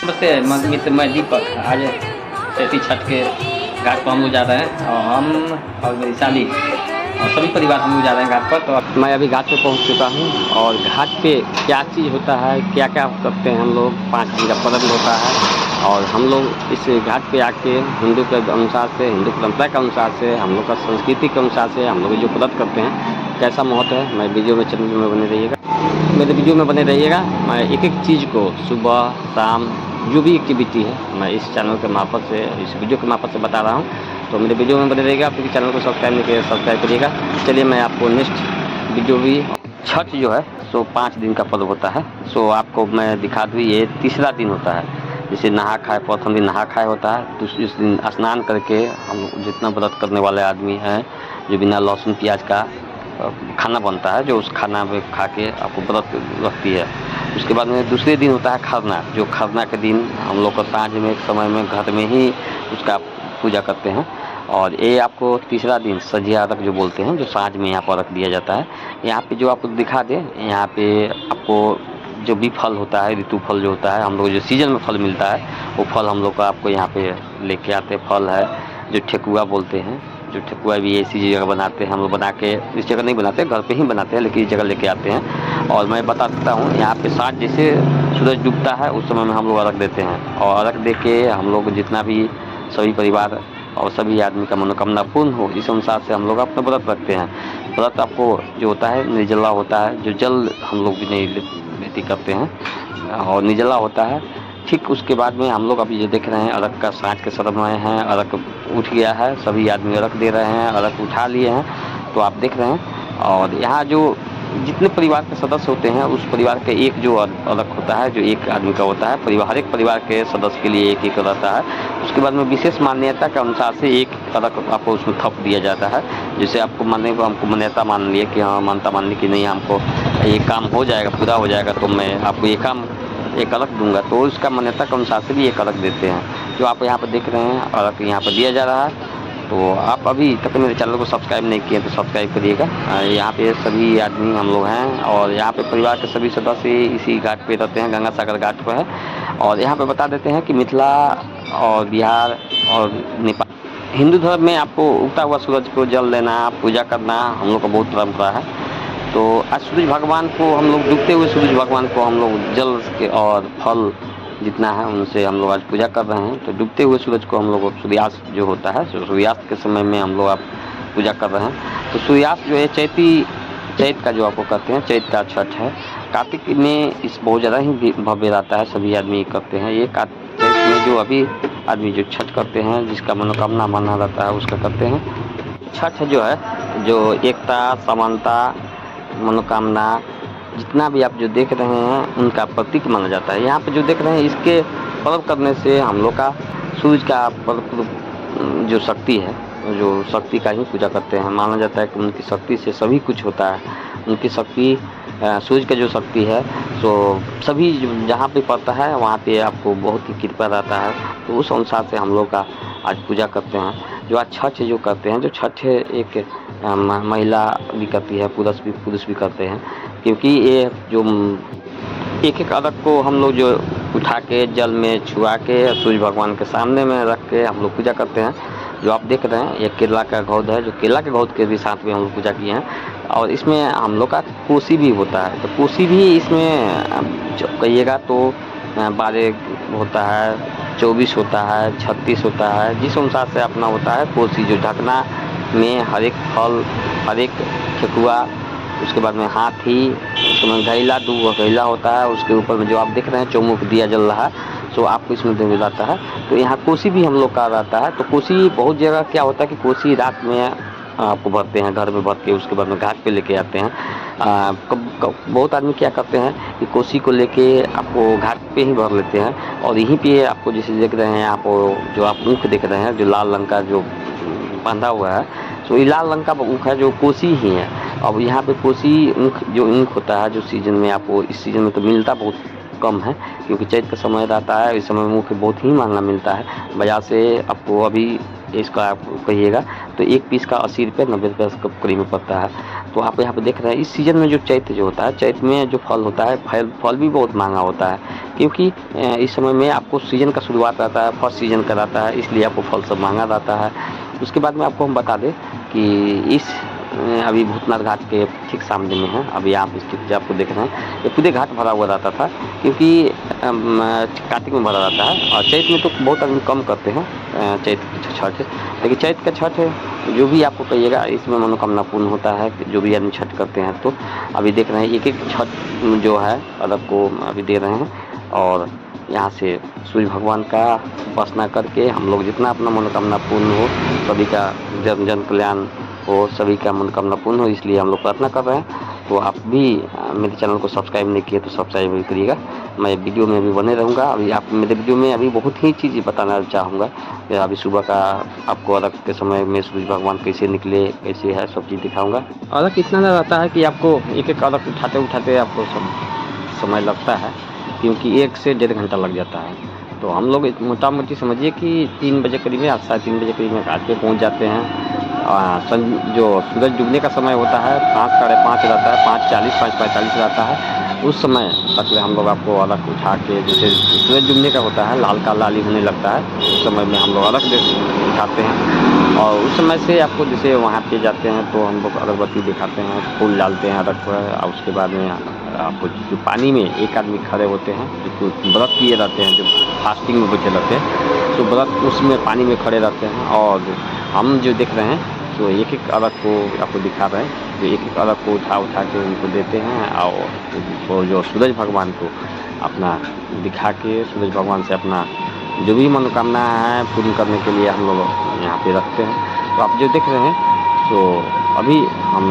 नमस्ते मित्र, मैं दीपक। आज चैती छठ के घाट पर हम लोग जा रहे हैं और हम और मेरी साली और सभी परिवार हम लोग जा रहे हैं घाट पर। तो मैं अभी घाट पे पहुंच चुका हूं और घाट पे क्या चीज़ होता है, क्या क्या करते हैं हम लोग, 5 दिन का पर्व होता है। और हम लोग इस घाट पे आके हिंदू के अनुसार से, हिंदू परंपरा के अनुसार से, हम लोग का संस्कृति के अनुसार से हम लोग जो व्रत करते हैं कैसा महत्व है, मैं वीडियो में चैनल में बने रहिएगा, मेरे वीडियो में बने रहिएगा। मैं एक एक चीज़ को सुबह शाम जो भी एक्टिविटी है मैं इस चैनल के मार्फत से, इस वीडियो के मार्फत से बता रहा हूँ। तो मेरे वीडियो में बने रहिएगा। आप चैनल को सब्सक्राइब नहीं किया, सब्सक्राइब करिएगा। चलिए मैं आपको नेक्स्ट वीडियो भी, छठ जो है सो 5 दिन का पर्व होता है। सो आपको मैं दिखा दूँ, ये तीसरा दिन होता है। जैसे नहा खाए, प्रथम दिन नहा खाए होता है, दूसरे दिन स्नान करके हम जितना व्रत करने वाले आदमी हैं, जो बिना लहसुन प्याज का खाना बनता है, जो उस खाना में खा के आपको व्रत रखती है। उसके बाद में दूसरे दिन होता है खरना, जो खरना के दिन हम लोग को सांझ में एक समय में घर में ही उसका पूजा करते हैं। और ये आपको तीसरा दिन सजिया रख जो बोलते हैं, जो सांझ में यहाँ पर रख दिया जाता है। यहाँ पे जो आपको दिखा दें, यहाँ पे आपको जो भी फल होता है, ऋतु फल जो होता है, हम लोग जो सीजन में फल मिलता है वो फल हम लोग को आपको यहाँ पे लेके आते हैं। फल है जो ठेकुआ बोलते हैं, जो ठेकुआ भी ऐसी जगह बनाते हैं, हम लोग बना के इस जगह नहीं बनाते, घर पे ही बनाते हैं, लेकिन इस जगह लेके आते हैं। और मैं बता सकता हूँ, यहाँ पे साँझ जैसे सूरज डूबता है उस समय में हम लोग अर्घ देते हैं। और अर्घ दे के हम लोग जितना भी सभी परिवार और सभी आदमी का मनोकामना पूर्ण हो, इस अनुसार से हम लोग अपना व्रत रखते हैं। व्रत आपको जो होता है निर्जला होता है, जो जल हम लोग भी नहीं लेती करते हैं और निर्जला होता है। ठीक उसके बाद में हम लोग अभी जो देख रहे हैं, अर्घ का साँझ के समय हैं, अर्घ उठ गया है, सभी आदमी अर्घ दे रहे हैं, अर्घ उठा लिए हैं, तो आप देख रहे हैं। और यहाँ जो जितने परिवार के सदस्य होते हैं, उस परिवार के एक जो अर्घ होता है, जो एक आदमी का होता है, परिवार हर एक परिवार के सदस्य के लिए एक एक रहता है। उसके बाद में विशेष मान्यता के अनुसार से एक अर्घ आपको उसमें थप दिया जाता है। जैसे आपको मानने को, हमको मान्यता मान लिए कि हाँ, मानता मान ली कि नहीं, हमको ये काम हो जाएगा, पूरा हो जाएगा, तो मैं आपको ये काम एक अर्घ दूंगा, तो उसका मान्यता के अनुसार से भी एक अर्घ देते हैं। जो आप यहाँ पर देख रहे हैं अर्घ यहाँ पर दिया जा रहा है। तो आप अभी तक मेरे चैनल को सब्सक्राइब नहीं किए तो सब्सक्राइब करिएगा। यहाँ पे सभी आदमी हम लोग हैं और यहाँ पे परिवार के सभी सदस्य इसी घाट पे रहते हैं, गंगा सागर घाट पर है। और यहाँ पे बता देते हैं कि मिथिला और बिहार और नेपाल, हिंदू धर्म में आपको उगता हुआ सूरज को जल देना, पूजा करना हम लोग का बहुत परम्परा है। तो आज सूरज भगवान को हम लोग, डूबते हुए सूरज भगवान को हम लोग जल के और फल जितना है उनसे हम लोग आज पूजा कर रहे हैं। तो डूबते हुए सूरज को हम लोग, सूर्यास्त जो होता है, सूर्यास्त के समय में हम लोग आप पूजा कर रहे हैं। तो सूर्यास्त जो है चैत का जो आपको कहते हैं, चैत का छठ है। कार्तिक में इस बहुत ज़्यादा ही भव्य रहता है, सभी आदमी करते हैं। ये चैत में जो अभी आदमी जो छठ करते हैं, जिसका मनोकामना माना रहता है उसका करते हैं। छठ जो है, जो एकता, समानता, मनोकामना, जितना भी आप जो देख रहे हैं उनका प्रतीक माना जाता है। यहाँ पे जो देख रहे हैं, इसके पर्व करने से हम लोग का सूरज का जो शक्ति है, जो शक्ति का ही पूजा करते हैं। माना जाता है कि उनकी शक्ति से सभी कुछ होता है। उनकी शक्ति, सूरज का जो शक्ति है, तो सभी जहाँ पे पड़ता है वहाँ पे आपको बहुत ही कृपा रहता है। तो उस अनुसार से हम लोग का आज पूजा करते हैं। जो आज छठ जो करते हैं, जो छठ एक महिला भी करती है, पुरुष भी करते हैं, क्योंकि ये जो एक एक अर्घ को हम लोग जो उठा के जल में छुआ के सूर्य भगवान के सामने में रख के हम लोग पूजा करते हैं। जो आप देख रहे हैं, ये केला का घौद है, जो केला के घौद के भी साथ में हम लोग पूजा किए हैं। और इसमें हम लोग का कोसी भी होता है। तो कोसी भी इसमें जो कहिएगा तो 12 होता है, 24 होता है, 36 होता है, जिस अनुसार से अपना होता है कोसी। जो ढकना में हर एक फल, हर एक ठेकुआ, उसके बाद में हाथी, उसमें घैला, 2 घैला होता है। उसके ऊपर में जो आप देख रहे हैं चौमुख दिया जल रहा है, सो आपको इसमें मिल जाता है। तो यहाँ कोसी भी हम लोग का रहता है। तो कोसी बहुत जगह क्या होता है कि कोसी रात में आपको भरते हैं, घर में भर के उसके बाद में घाट पे लेके आते हैं। बहुत आदमी क्या करते हैं कि कोसी को लेके आपको घाट पे ही भर लेते हैं। और यहीं पे आपको जैसे देख रहे हैं, आप जो आप ऊँख देख रहे हैं, जो लाल रंग का जो बांधा हुआ है, तो ये लाल रंग का ऊँख है, जो कोसी ही है। अब यहाँ पे कोसी ऊँख, जो ऊँख होता है, जो सीजन में आपको, इस सीजन में तो मिलता बहुत कम है, क्योंकि चैत का समय रहता है, इस समय ऊँख बहुत ही महंगा मिलता है। बाजार से आपको अभी इसका आप कहिएगा तो एक पीस का 80 रुपये 90 रुपये इसका करीब में पड़ता है। तो आप यहाँ पे देख रहे हैं इस सीज़न में जो चैत जो होता है, चैत में जो फल होता है फल भी बहुत महंगा होता है, क्योंकि इस समय में आपको सीज़न का शुरुआत रहता है, फर्स्ट सीज़न का रहता है, इसलिए आपको फल सब महंगा रहता है। उसके बाद में आपको हम बता दें कि इस अभी भूतनाथ घाट के ठीक सामने में है, अभी आप स्थिति आपको देख रहे हैं, ये पूरे घाट भरा हुआ रहता था, क्योंकि कार्तिक में भरा रहता है और चैत में तो बहुत आदमी कम करते हैं चैत की छठ, लेकिन चैत का छठ जो भी आपको कहिएगा इसमें मनोकामना पूर्ण होता है, जो भी आदमी छठ करते हैं। तो अभी देख रहे हैं एक एक छठ जो है अलग को अभी दे रहे हैं, और यहाँ से सूर्य भगवान का उपासना करके हम लोग जितना अपना मनोकामना पूर्ण हो, सभी का जन कल्याण हो, सभी का मनोकामना पूर्ण हो, इसलिए हम लोग प्रार्थना कर रहे हैं। तो आप भी मेरे चैनल को सब्सक्राइब नहीं किए तो सब्सक्राइब भी करिएगा, मैं वीडियो में भी बने रहूँगा। अभी आप मेरे वीडियो में अभी बहुत ही चीज़ बताना चाहूँगा। अभी सुबह का आपको अर्घ के समय में सूर्य भगवान कैसे निकले, कैसे है, सब चीज़ दिखाऊँगा। अर्घ इतना रहता है कि आपको एक एक अर्घ उठाते उठाते आपको समय लगता है, क्योंकि 1 से 1.5 घंटा लग जाता है। तो हम लोग मोटा मोटी समझिए कि 3 बजे करीब में, 3:30 बजे करीब में घाट पे पहुँच जाते हैं। जो सूरज डूबने का समय होता है 5 साढ़े 5 रहता है, 5:40 5:45 रहता है, उस समय तक हम लोग आपको अलग उठा के, जैसे सूरज डूबने का होता है लाल का लाली होने लगता है, उस समय में हम लोग अलग दिखाते हैं। और उस समय से आपको जैसे वहाँ पे जाते हैं तो हम लोग अगरबत्ती दिखाते हैं, फूल डालते हैं अलग पर, और उसके बाद में आपको जो पानी में एक आदमी खड़े होते हैं जो व्रत किए रहते हैं, जो फास्टिंग में बैठे रहते हैं, तो व्रत उसमें पानी में खड़े रहते हैं। और हम जो देख रहे हैं तो एक एक अलग को आपको दिखा रहे हैं, जो एक एक अलग को उठा के उनको देते हैं, और जो सूरज भगवान को अपना दिखा के सूरज भगवान से अपना जो भी मनोकामना है पूर्ण करने के लिए हम लोग यहाँ पे रखते हैं। तो आप जो देख रहे हैं तो अभी हम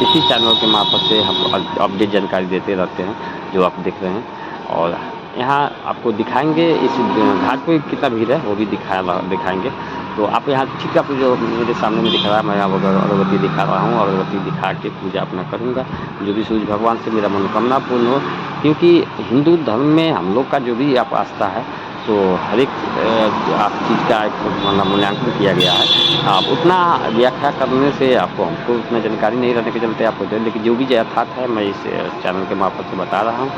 इसी चैनल के मार्फत से हम अपडेट जानकारी देते रहते हैं जो आप देख रहे हैं। और यहाँ आपको दिखाएंगे इस घाट पे कितना भीड़ है वो भी दिखाएंगे। तो आप यहाँ ठीक है, जो मेरे सामने में दिख रहा है, मैं यहाँ अगरबत्ती दिखा रहा हूँ, अगरबत्ती दिखा के पूजा अपना करूँगा, जो भी सूर्य भगवान से मेरा मनोकामना पूर्ण हो। क्योंकि हिंदू धर्म में हम लोग का जो भी आप आस्था है, तो हर एक आप चीज़ का एक मूल्यांकन किया गया है। आप उतना व्याख्या करने से आपको हमको उतना जानकारी नहीं रहने के चलते आपको दे, लेकिन जो भी यथार्थ है मैं इस चैनल के मार्फत से बता रहा हूँ।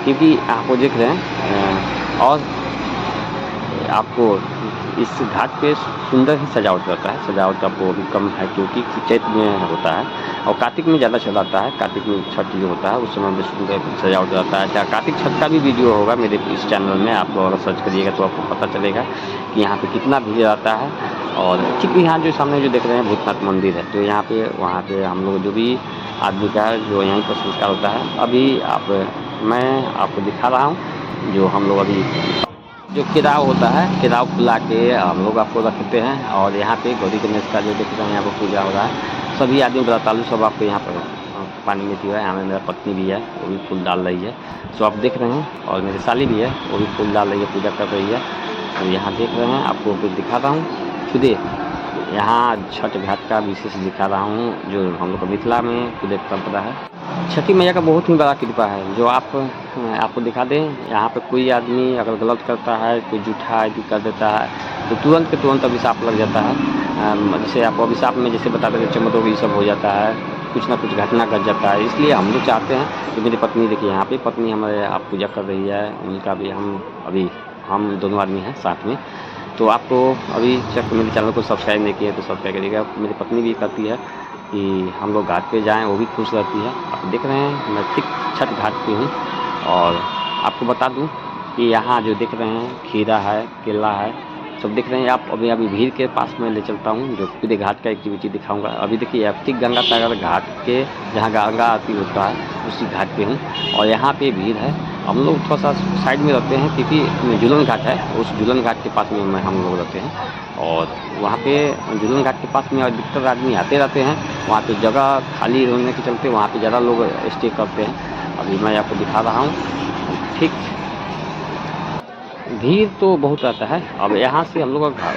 क्योंकि आपको देख रहे हैं और आपको इस घाट पे सुंदर ही सजावट रहता है, सजावट आपको अभी कम है क्योंकि चैत में होता है और कार्तिक में ज़्यादा चलाता है। कार्तिक में छठ जो होता है उस समय में सुंदर सजावट रहता है। चाहे कार्तिक छठ का भी वीडियो होगा मेरे इस चैनल में, आप अगर सर्च करिएगा तो आपको पता चलेगा कि यहाँ पे कितना भीड़ रहता है। और ठीक यहाँ जो सामने जो देख रहे हैं भूतनाथ मंदिर है, तो यहाँ पे वहाँ पे हम लोग जो भी आदमी का जो यहीं पर संस्कार होता है, अभी मैं आपको दिखा रहा हूँ। जो हम लोग अभी जो केराव होता है, केराव फुला के हम लोग आपको रखते हैं। और यहाँ पे गौरी गणेश का जो देख रहे हैं यहाँ पर पूजा हो रहा है, सभी आदमी व्रतालु सब आपको यहाँ पर पानी में पी रहा है। यहाँ में मेरा पत्नी भी है, वो भी फूल डाल रही है, सो आप देख रहे हैं। और मेरी साली भी है, वो भी फूल डाल रही है, पूजा कर रही है। तो यहाँ देख रहे हैं, आपको कुछ दिखा रहा हूँ खुद यहाँ छठ घाट का विशेष दिखा रहा हूँ, जो हम लोग का मिथिला में खुद एक परंपरा है। छठी मैया का बहुत ही बड़ा कृपा है, जो आपको दिखा दें। यहाँ पे कोई आदमी अगर गलत करता है, कोई जूठा आदि कर देता है, तो तुरंत के तुरंत अभिशाप लग जाता है। जैसे आपको अभिशाप में जैसे बताते थे चमत्कार ये सब हो जाता है, कुछ ना कुछ घटना घट जाता है। इसलिए हम लोग चाहते हैं कि मेरी पत्नी देखिए, यहाँ पे पत्नी हमारे आप पूजा कर रही है, उनका भी हम दोनों आदमी हैं साथ में। तो आपको अभी मेरे चैनल को सब्सक्राइब नहीं किया तो सब्सक्राइब करिएगा। मेरी पत्नी भी कहती है कि हम लोग घाट पे जाएं, वो भी खुश रहती है। आप देख रहे हैं मैं ठीक छठ घाट पे हूँ। और आपको बता दूं कि यहाँ जो देख रहे हैं खीरा है, केला है, सब देख रहे हैं आप। अभी भीड़ के पास में ले चलता हूँ, जो पूरे घाट का एक्टिविटी दिखाऊंगा। अभी देखिए आप ठीक गंगा सागर घाट के जहाँ गंगा आरती होता है उसी घाट पे हूँ। और यहाँ पे भीड़ है, हम लोग थोड़ा सा साइड में रहते हैं क्योंकि झूलन घाट है, उस झूलन घाट के पास में हम लोग रहते हैं। और वहाँ पे झूलन घाट के पास में अधिकतर आदमी आते रहते हैं। वहाँ पे जगह खाली होने के चलते वहाँ पे ज़्यादा लोग स्टे करते हैं। अभी मैं आपको दिखा रहा हूँ। ठीक भीड़ तो बहुत रहता है। अब यहाँ से हम लोग का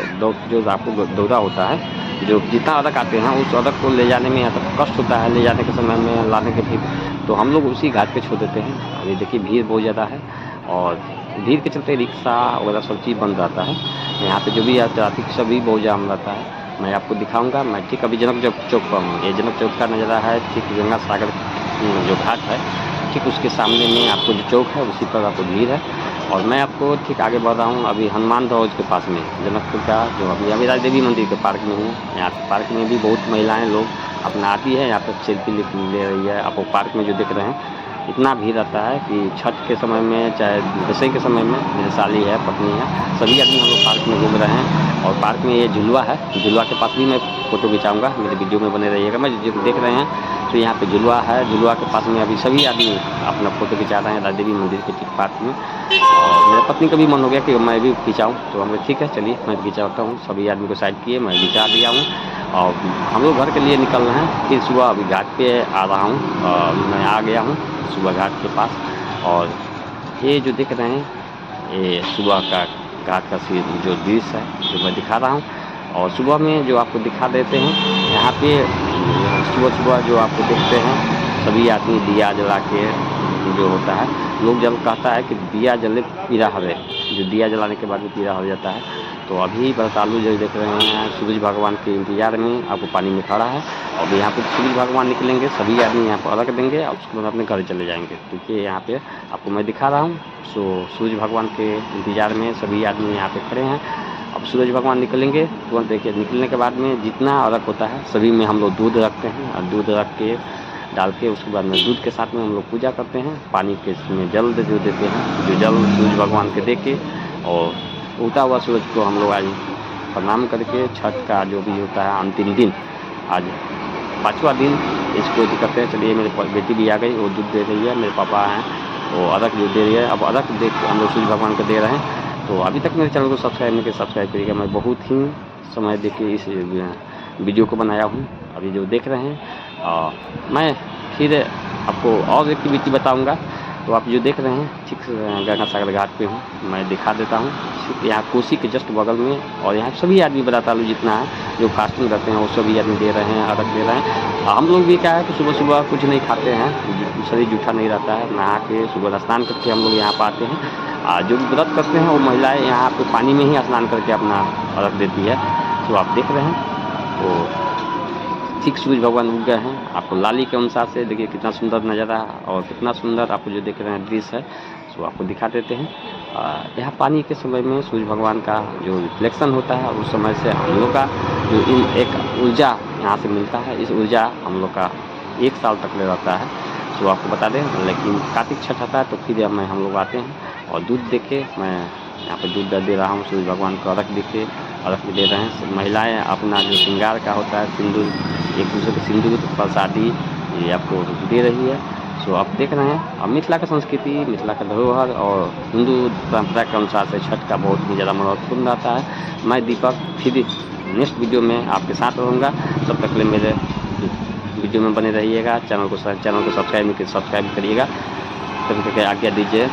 जो आपको दौरा होता है, जो जितना अदक आते हैं उस अदक को ले जाने में यहाँ तक कष्ट होता है, ले जाने के समय में लाने के फिर, तो हम लोग उसी घाट पे छोड़ देते हैं। अभी देखिए भीड़ बहुत ज़्यादा है और भीड़ के चलते रिक्शा वगैरह सब चीज़ बंद रहता है। यहाँ पे जो भी ट्रैफिक सभी बहुत जाम रहता है। मैं आपको दिखाऊंगा। मैं ठीक अभी जनक चौक पर हूँ। ये जनक चौक का नज़ारा है, ठीक गंगा सागर जो घाट है ठीक उसके सामने में आपको जो चौक है उसी पर आपको भीड़ है। और मैं आपको ठीक आगे बढ़ रहा हूँ अभी हनुमान दरवाज के पास में जनकपुर का, जो अभी राज देवी मंदिर के पार्क में हूँ। यहाँ पार्क में भी बहुत महिलाएं लोग अपना आती है, यहाँ पर सेल्फी ले रही है। आपको पार्क में जो देख रहे हैं इतना भीड़ रहता है कि छठ के समय में चाहे दशहरे के समय में, मेरे साली है, पत्नी है, सभी आदमी हम लोग पार्क में घूम रहे हैं। और पार्क में ये झुलवा है, झुलवा के पास भी मैं फ़ोटो खिंचाऊँगा, मेरे वीडियो में बने रहिएगा। मैं जो देख रहे हैं तो यहाँ पे झुलवा है, झुलवा के पास में अभी सभी आदमी अपना फ़ोटो खिंचा रहे हैं राज देवी मंदिर के ठीक पार्क में। और मेरे पत्नी का भी मन हो गया कि मैं भी खिंचाऊँ, तो हम ठीक है चलिए मैं खिंचाता हूँ। सभी आदमी को साइड किए, मैं खिंचा दिया हूँ और हम लोग घर के लिए निकल रहे हैं। फिर सुबह अभी घाट पे आ रहा हूँ, मैं आ गया हूँ सुबह घाट के पास। और ये जो देख रहे हैं ये सुबह का घाट का जो दृश्य है जो मैं दिखा रहा हूँ। और सुबह में जो आपको दिखा देते हैं यहाँ पे सुबह सुबह जो आपको देखते हैं सभी आदमी दिया जला के जो होता है, लोग जब कहता है कि दिया जले पीरा हवे, जो दिया जलाने के बाद भी पीरा हो जाता है। तो अभी व्रतालु जो देख रहे हैं सूरज भगवान के इंतजार में आपको पानी में खड़ा है। और यहाँ पे सूरज भगवान निकलेंगे, सभी आदमी यहाँ पर अर्घ देंगे और उसके बाद अपने घर चले जाएंगे। क्योंकि यहाँ पे आपको मैं दिखा रहा हूँ सो सूरज भगवान के इंतजार में सभी आदमी यहाँ पे खड़े हैं। अब सूरज भगवान निकलेंगे तुरंत देखिए, निकलने के बाद में जितना अर्घ होता है सभी में हम लोग दूध रखते हैं और दूध रख के डाल के उसके बाद में दूध के साथ में हम लोग पूजा करते हैं। पानी के इसमें जल जो देते हैं, जो जल सूरज भगवान के दे के और उगता हुआ सूरज को हम लोग आज प्रणाम करके छठ का जो भी होता है अंतिम दिन, आज 5वां दिन इसको करते हैं। चलिए मेरी बेटी भी आ गई, वो दूध दे रही है, मेरे पापा हैं वो अर्घ जो दे रही है। अब अर्घ दे हम लोग सूरज भगवान को दे रहे हैं। तो अभी तक मेरे चैनल को सब्सक्राइब करिएगा। मैं बहुत ही समय दे के इस वीडियो को बनाया हूँ। अभी जो देख रहे हैं मैं फिर आपको और एक्टिविटी बताऊँगा। तो आप जो देख रहे हैं ठीक गंगा सागर घाट पे हूँ, मैं दिखा देता हूँ। यहाँ कोसी के जस्ट बगल में और यहाँ सभी आदमी व्रतालु जितना है जो फास्टिंग करते हैं वो सभी आदमी दे रहे हैं, अर्घ दे रहे हैं। हम लोग भी क्या है कि सुबह सुबह कुछ नहीं खाते हैं, शरीर जूठा नहीं रहता है, नहा के सुबह स्नान करके हम लोग यहाँ पर आते हैं। जो व्रत करते हैं वो महिलाएँ यहाँ पे पानी में ही स्नान करके अपना अर्घ देती है। तो आप देख रहे हैं तो ठीक सूरज भगवान उग गए हैं। आपको लाली के अनुसार से देखिए कितना सुंदर नज़ारा और कितना सुंदर आपको जो देख रहे हैं दृश्य है तो आपको दिखा देते हैं। यहाँ पानी के समय में सूरज भगवान का जो रिफ्लेक्शन होता है उस समय से हम लोग का जो एक ऊर्जा यहाँ से मिलता है, इस ऊर्जा हम लोग का 1 साल तक ले रहता है। तो आपको बता दें, लेकिन कार्तिक छठ आता है तो फिर हम लोग आते हैं और दूध दे के मैं यहाँ पे दूध दे रहा हूँ सूरज भगवान को अर्घ दे के अर्घ दे रहे हैं। महिलाएं अपना जो श्रृंगार का होता है सिंदूर, एक दूसरे के सिंदूर प्रसादी ये आपको दे रही है। सो आप देख रहे हैं अब मिथिला का संस्कृति, मिथिला का धरोहर और हिंदू परंपरा के अनुसार से छठ का बहुत ही ज़्यादा महत्वपूर्ण रहता है। मैं दीपक फिर नेक्स्ट वीडियो में आपके साथ रहूँगा। तब तक के लिए मेरे वीडियो में बने रहिएगा। चैनल को सब्सक्राइब करिएगा। तब तक आज्ञा दीजिए।